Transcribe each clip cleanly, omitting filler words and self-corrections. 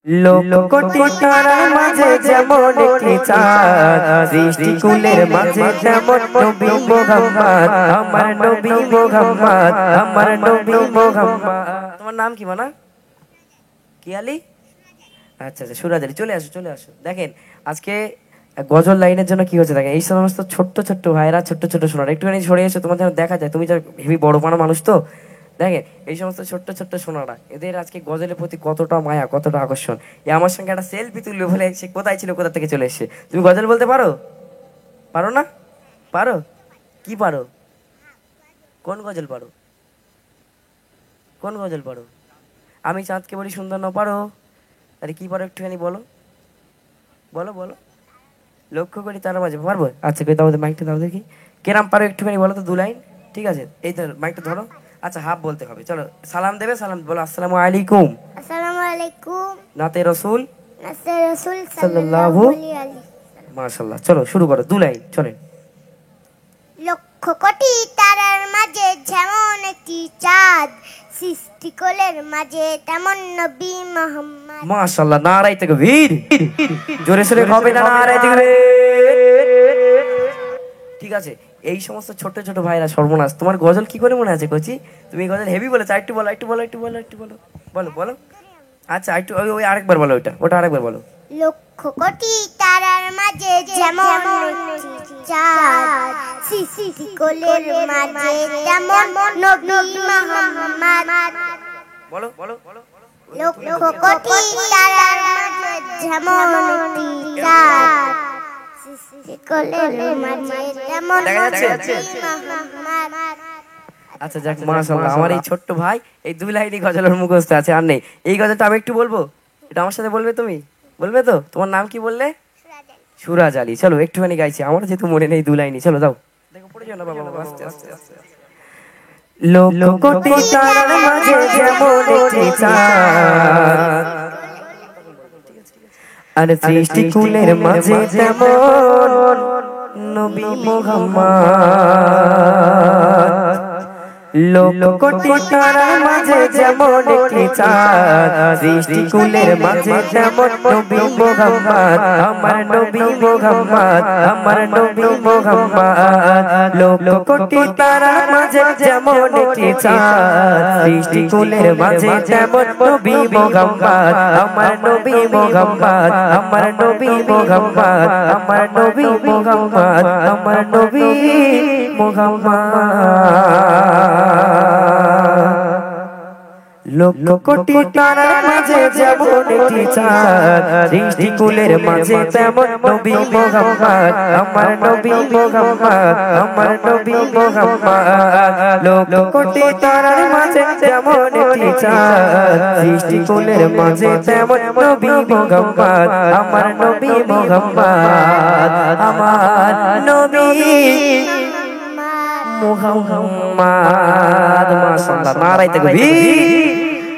লোকটি তারার মাঝে যেমন একটি চাঁদ, সৃষ্টিকুলের মাঝে যেমন নবী মুহাম্মদ, আমার নবী মুহাম্মদ, আমার নবী মুহাম্মদ। তোমার নাম কি মানা? কি আলী? আচ্ছা আচ্ছা, সুরাজ আলী। চলে আসো চলে আসো। দেখেন আজকে গজল লাইনের জন্য কি হচ্ছে দেখেন, এই সমস্ত ছোট্ট ছোট্ট ভাইরা, ছোট্ট ছোট্ট সোনার, একটুখানি সরে এসো, তোমার যেন দেখা যায়। তুমি তো হেভি বড় পানা মানুষ, তো দেখেন এই সমস্ত ছোট্ট ছোট্ট সোনারা, এদের আজকে গজলের প্রতি কতটা মায়া, কতটা আকর্ষণ। এ আমার সঙ্গে একটা সেলফি তুলবে বলে সে কোথায় ছিল, কোথা থেকে চলে এসছে। তুমি গজল বলতে পারো? পারো না? পারো? কি পারো? কোন গজল পারো? কোন গজল পারো? আমি চাঁদকে বলি সুন্দর না পারো? আরে কি পারো একটুখানি বলো, বলো বলো। লক্ষ্য করি তার মাঝে পারবো? আচ্ছা কই দাও, মাইকটা দাও দেখি। কেরাম পারো একটুখানি বলো তো, দু লাইন। ঠিক আছে, এই তো মাইকটা ধরো। আচ্ছা হাফ বলতে হবে, চলো। সালাম দেবে, সালাম বলো। আসসালামু আলাইকুম। আসসালামু আলাইকুম। নাতে রসুল নাতে রাসূল সাল্লাল্লাহু। সাল্লাল্লাহু আলাইহি। মাশাআল্লাহ, চলো শুরু করো, দু লাইন চলেন। লক্ষ কোটি তারার মাঝে যেমন একটি চাঁদ, সৃষ্টিকুলের মাঝে তেমন নবী মুহাম্মদ। মাশাআল্লাহ, নারায়ে তাকবীর। জোরে সোরে হবে না নারায়ে তাকবীর? ঠিক আছে, এই সমস্ত ছোট ছোট ভাইরা সর্বনাশ। তোমার গজল কি করে মনে আছে কচি? তুমি গজল হেভি বলেছো, একটু বলো, একটু বলো, একটু বলো, একটু বলো, বলো বলো। আচ্ছা একটু ওই ওই আরেকবার বলো, ওটা আরেকবার বলো। লক্ষ কোটি তারার মাঝে যেমন একটি চাঁদ, সৃষ্টিকুলের মাঝে তেমন নবী মুহাম্মদ। বলো বলো বলো। লক্ষ কোটি তারার মাঝে যেমন একটি চাঁদ, সৃষ্টিকুলের মাঝে তেমন দেখা যাচ্ছে? নবী মুহাম্মদ। আচ্ছা যাক, মাশাআল্লাহ, আমার এই ছোট্ট ভাই এই দুই লাইনই গজলের মুখস্থ আছে, আর নেই। এই গজলটা আমি একটু বলবো, এটা আমার সাথে বলবে তুমি? বলবে তো? তোমার নাম কি বললে? সুরাজ আলী। চলো একটুখানি গাইছি, আমার যেহেতু মনে নেই দু লাইনই। চলো দাও। দেখো পড়ে যাও না বাবা, আস্তে আস্তে আস্তে। লোকটি তারার মাঝে যেমন একটি চাঁদ, আর সৃষ্টিকুলের মাঝে তেমন নবী মুহাম্মদ। লোকটি তারার মাঝে যেমন একটি চাঁদ, সৃষ্টিকুলের মাঝে তেমন নবী মুহাম্মদ, আমার নবী মুহাম্মদ, আমার নবী মুহাম্মদ। লোকটি তারার মাঝে যেমন একটি চাঁদ, সৃষ্টিকুলের মাঝে তেমন নবী মুহাম্মদ, আমার নবী মুহাম্মদ, আমার নবী মুহাম্মদ, আমার নবী মুহাম্মদ, আমার নবী মুহাম্মদ। লোকটি তারার মাঝে যেমন একটি চাঁদ, সৃষ্টিকুলের মাঝে তেমন নবী মুহাম্মদ, আমার নবী মুহাম্মদ, আমার নবী মুহাম্মদ। লোকটি তারার মাঝে যেমন একটি চাঁদ, সৃষ্টিকুলের মাঝে তেমন নবী মুহাম্মদ, আমার নবী মুহাম্মদ, আমার নবী মুহাম্মদ। মাশাআল্লাহ, নারায়ে তাকবীর।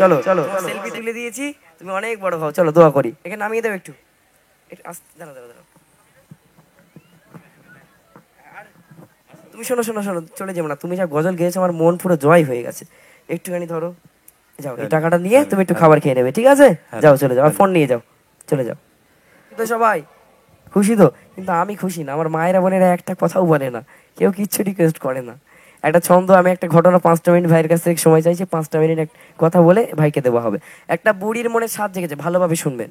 চলো চলো, সেলফি তুলে দিয়েছি, তুমি অনেক বড় হও। চলো দোয়া করি, এখানে নামিয়ে দাও একটু, একটু আস্তে। দাঁড়াও দাঁড়াও দাঁড়াও, তুমি শোনো শোনো শোনো, চলে যাবো না। তুমি যা গজল গেয়েছো আমার মন পুরো জয় হয়ে গেছে। একটুখানি ধরো, যাও এই টাকাটা নিয়ে তুমি একটু খাবার খেয়ে নেবে, ঠিক আছে? যাও চলে যাও, আর ফোন নিয়ে যাও, চলে যাও। তো সবাই খুশি তো? কিন্তু আমি খুশি না, আমার মায়েরা বোনেরা একটা কথাও বলে না, কেউ কিচ্ছু রিকোয়েস্ট করে না। একটা ছন্দ, আমি একটা ঘটনা 5টা মিনিট ভাইয়ের কাছ থেকে সময় চাইছি, 5টা মিনিট কথা বলে ভাইকে দেওয়া হবে। একটা বুড়ির মনে স্বাদ জেগেছে, ভালোভাবে শুনবেন।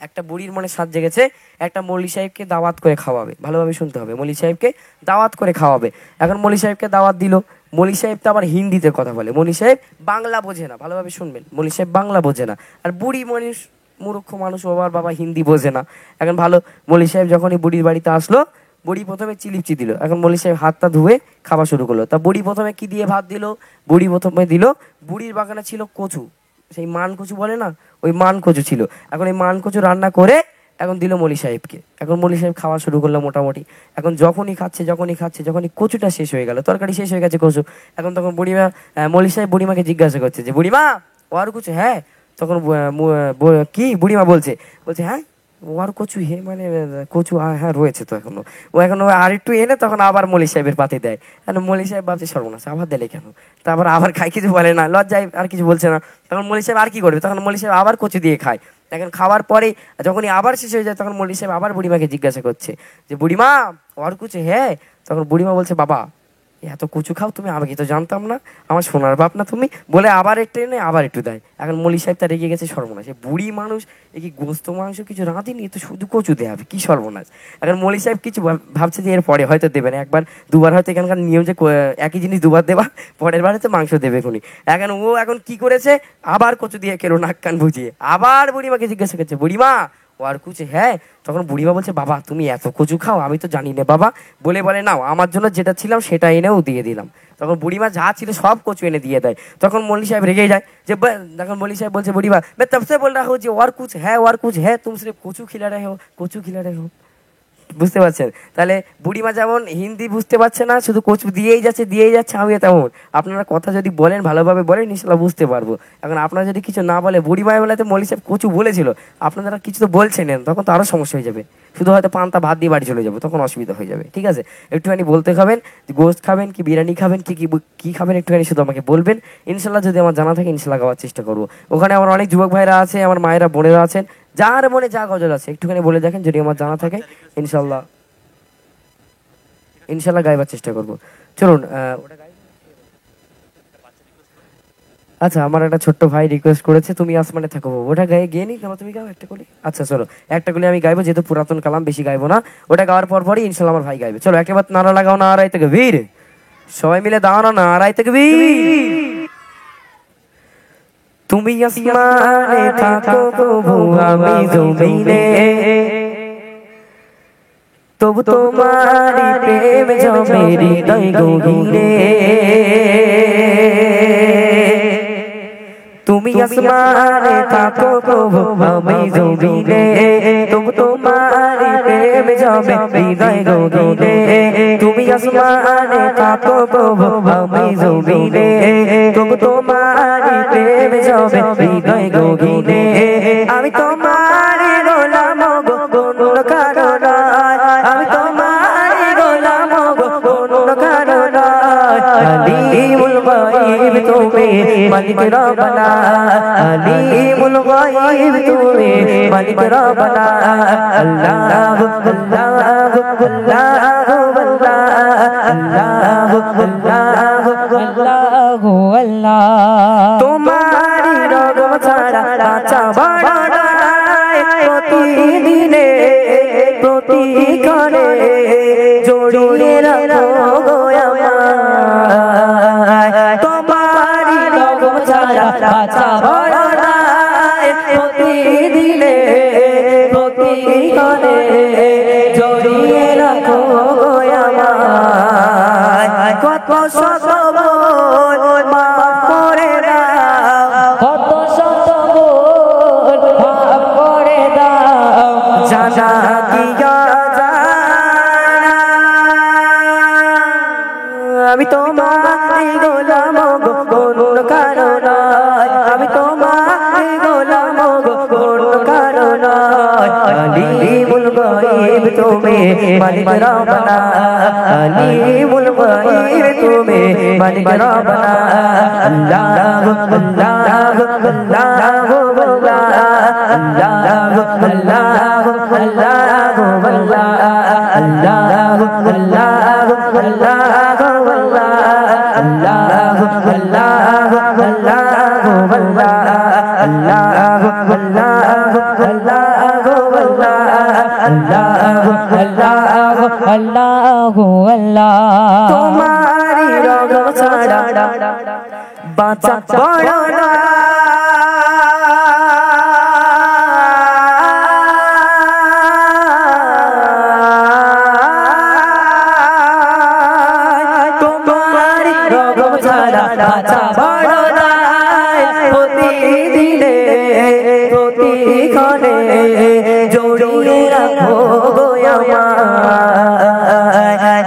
একটা বুড়ির মনে স্বাদ জেগেছে, একটা মৌলী সাহেবকে দাওয়াত করে খাওয়াবে। ভালোভাবে শুনতে হবে, মৌলী সাহেবকে দাওয়াত করে খাওয়াবে। এখন মৌলী সাহেবকে দাওয়াত দিল, মৌলী সাহেব তো আবার হিন্দিতে কথা বলে, মৌলী সাহেব বাংলা বোঝে না। ভালোভাবে শুনবেন, মৌলী সাহেব বাংলা বোঝে না, আর বুড়ি মানুষ, মূর্খ মানুষ, ওর বাবা হিন্দি বোঝে না। এখন ভালো, মৌলী সাহেব যখনই বুড়ির বাড়িতে আসলো, বুড়ি প্রথমে চিলিপচি দিল। এখন মৌলী সাহেব হাতটা ধুয়ে খাওয়া শুরু করলো। তা বুড়ি প্রথমে কি দিয়ে ভাত দিল? বুড়ি প্রথমে দিল, বুড়ির বাগানে ছিল কচু, সেই মান কচু বলে না, ওই মান কচু ছিল। এখন এই মান কচু রান্না করে এখন দিল মৌলী সাহেবকে। এখন মৌলী সাহেব খাওয়া শুরু করলো মোটামুটি। এখন যখনই খাচ্ছে যখনই খাচ্ছে, যখনই কচুটা শেষ হয়ে গেল, তরকারি শেষ হয়ে গেছে কচু, এখন তখন বুড়িমা, মৌলী সাহেব বুড়িমাকে জিজ্ঞাসা করছে যে, বুড়িমা ও আর কচু? হ্যাঁ। তখন কি বুড়িমা বলছে, বলছে হ্যাঁ ও আর কচু, হে মানে কচু হ্যাঁ রয়েছে তো এখনো। ও এখন আর একটু এনে তখন আবার মৌলী সাহেবের পাতে দেয়। মৌলী সাহেব ভাবছে সর্বনাশ, আবার দিলে কেন? তারপর আবার খায়, কিছু বলে না, লজ্জায় আর কিছু বলছে না। তখন মৌলী সাহেব আর কি করবে, তখন মৌলী সাহেব আবার কচু দিয়ে খায়। দেখেন খাওয়ার পরে যখনই আবার শেষ হয়ে যায় তখন মল্লিক সাহেব আবার বুড়িমাকে জিজ্ঞাসা করছে যে বুড়িমা আর কুছে হ্যাঁ? তখন বুড়িমা বলছে বাবা এত কচু খাও তুমি, আমাকে তো জানতাম না, আমার সোনার বাপ না তুমি, বলে আবার একটু এনে আবার একটু দেয়। এখন মল্লিক সাহেব তার রেগে গেছে, সর্বনাশ, বুড়ি মানুষ এ কি গোস্ত মাংস কিছু রাঁধেনি, তো শুধু কচু দেওয়া হবে, কি সর্বনাশ। এখন মল্লিক সাহেব কিছু ভাবছে যে এর পরে হয়তো দেবে না, একবার দুবার হয়তো এখানকার নিয়ম যে একই জিনিস দুবার দেবা, পরের বার হয়তো মাংস দেবে খুনি। এখন কি করেছে, আবার কচু দিয়ে খেলো নাক কান বুঝিয়ে, আবার বুড়িমাকে জিজ্ঞাসা করছে বুড়িমা ও আর কুছে হ্যাঁ? তখন বুড়িমা বলছে বাবা তুমি এত কচু খাও, আমি তো জানি না বাবা, বলে নাও আমার জন্য যেটা ছিলাম সেটা এনেও দিয়ে দিলাম। তখন বুড়িমা যা ছিল সব কচু এনে দিয়ে দেয়। তখন মল্লিক সাহেব রেগে যায় যে তখন মল্লিক সাহেব বলছে বুড়িমা मैं तब से बोल रहा हूँ যে और कुछ है तुम सिर्फ কচু खिला रहे हो, কচু खिला रहे हो। বুঝতে পারছেন? তাহলে বুড়িমা যেমন হিন্দি বুঝতে পারছে না, শুধু কচু দিয়েই যাচ্ছে, আমিও তেমন। আপনারা কথা যদি বলেন ভালোভাবে বলেন ইনশাল্লাহ বুঝতে পারবো। এখন আপনারা যদি কিছু না বলে, বুড়িমা বলে তো মল্লিক সাহেব কচু বলেছিল, আপনারা কিছু তো বলছেন, তখন তো আরো সমস্যা হয়ে যাবে, শুধু হয়তো পান্তা ভাত দিয়ে বাড়ি চলে যাবো, তখন অসুবিধা হয়ে যাবে। ঠিক আছে, একটুখানি বলতে খাবেন, গোস্ত খাবেন কি বিরিয়ানি খাবেন কি খাবেন, একটুখানি শুধু আমাকে বলবেন। ইনশাল্লাহ যদি আমার জানা থাকে ইনশাল্লাহ গাওয়ার চেষ্টা করবো। ওখানে আমার অনেক যুবক ভাইরা আছে, আমার মায়েরা বোনেরা আছেন, যার মনে যা গজল আছে একটুখানি বলে দেখেন, যদি আমার জানা থাকে ইনশাল্লাহ গাইবার চেষ্টা করবো। চলুন। আচ্ছা, আমার একটা ছোট্ট ভাই রিকোয়েস্ট করেছে তুমি আসমানে থাকো, ওটা গিয়ে নি কেন, তুমি গাও একটা করে। আচ্ছা চলো, একটা করে আমি গাইবো, যেহেতু পুরাতন কালাম, বেশি গাইবো না। ওটা গাওয়ার পরই ইনশাল্লাহ আমার ভাই গাইবে। চলো একেবারে নারা লাগাও, নারাই তাকবীর, সবাই মিলে দাঁড়ানো, নারাই তাকবীর। তুমি আসমানে থাকো প্রভু, আমি জমিনে, তবু তোমারি প্রেম জমে হৃদয় গভীরে। তুমি আসমানে থাকো প্রভু, আমি জমিনে, তবু তোমারি প্রেম জমে হৃদয় গভীরে। তুমি আসমানে থাকো প্রভু, আমি জমিনে, তবু তোমারি প্রেম জমে হৃদয় গভীরে। আমি তোমারি গোলাম গো, কোন কারণ আমি তোমারি গোলাম গো, কোন কারণ। আলিমুল গায়ব তুমি মালিক রব্বানা, আলিমুল গায়ব তুমি মালিক রব্বানা। আল্লাহু আল্লাহু আল্লাহু আল্লাহু আল্লাহ। তোমারি রহমত ছাড়া বাঁচা বড় নয়, প্রতিদিনে প্রতিক্ষণে জড়িয়ে রাখো গো আমায়। তোমারি রহমত ছাড়া বাঁচা বড় নয়, প্রতিদিনে প্রতিক্ষণে জড়িয়ে রাখো গো আমায়। কত শত ভুল মাফ করে দাও, কত শত ভুল মাফ করে দাও, জানা কি জানা আমি তোমারি গোলাম গো, কোন কারণ আমি তোমারি গোলাম গো, কোন কারণ। আলিমুল গায়ব তুমি মালিক রব্বানা, আলিমুল গায়ব তুমি মালিক রব্বানা। আল্লাহু আল্লাহু আল্লাহু আল্লাহু আল্লাহু আল্লাহু আল্লাহু আল্লাহু আল্লাহু তোমারি রহমত ছাড়া বাঁচা বড় না। তোমারি রহমত ছাড়া বাঁচা বড় না, প্রতিদিনে প্রতিক্ষণে জড়িয়ে রাখো গো আমায়।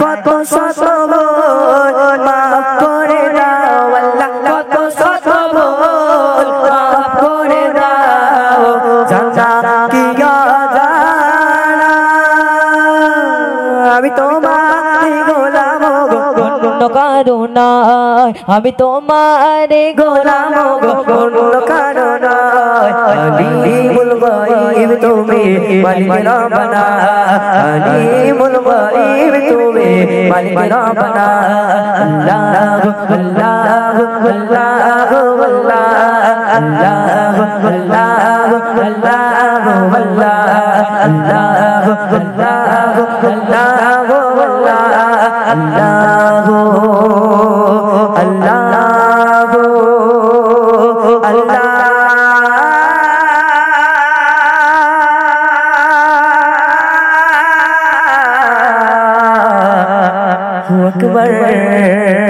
কত শত ভুল মাফ করে দাও আল্লাহ, কত শত ভুল মাফ করে দাও, জানা কি জানা আমি তোমারি গোলাম গো, কোন কারো নয় আমি তোমার গোলাম গো অন্য কারো নয় আলিমুল গায়ব তুমি মালিক রব্বানা আলিমুল গায়ব তুমি মালিক রব্বানা আল্লাহ আল্লাহ আল্লাহ আল্লাহ আল্লাহ আকবার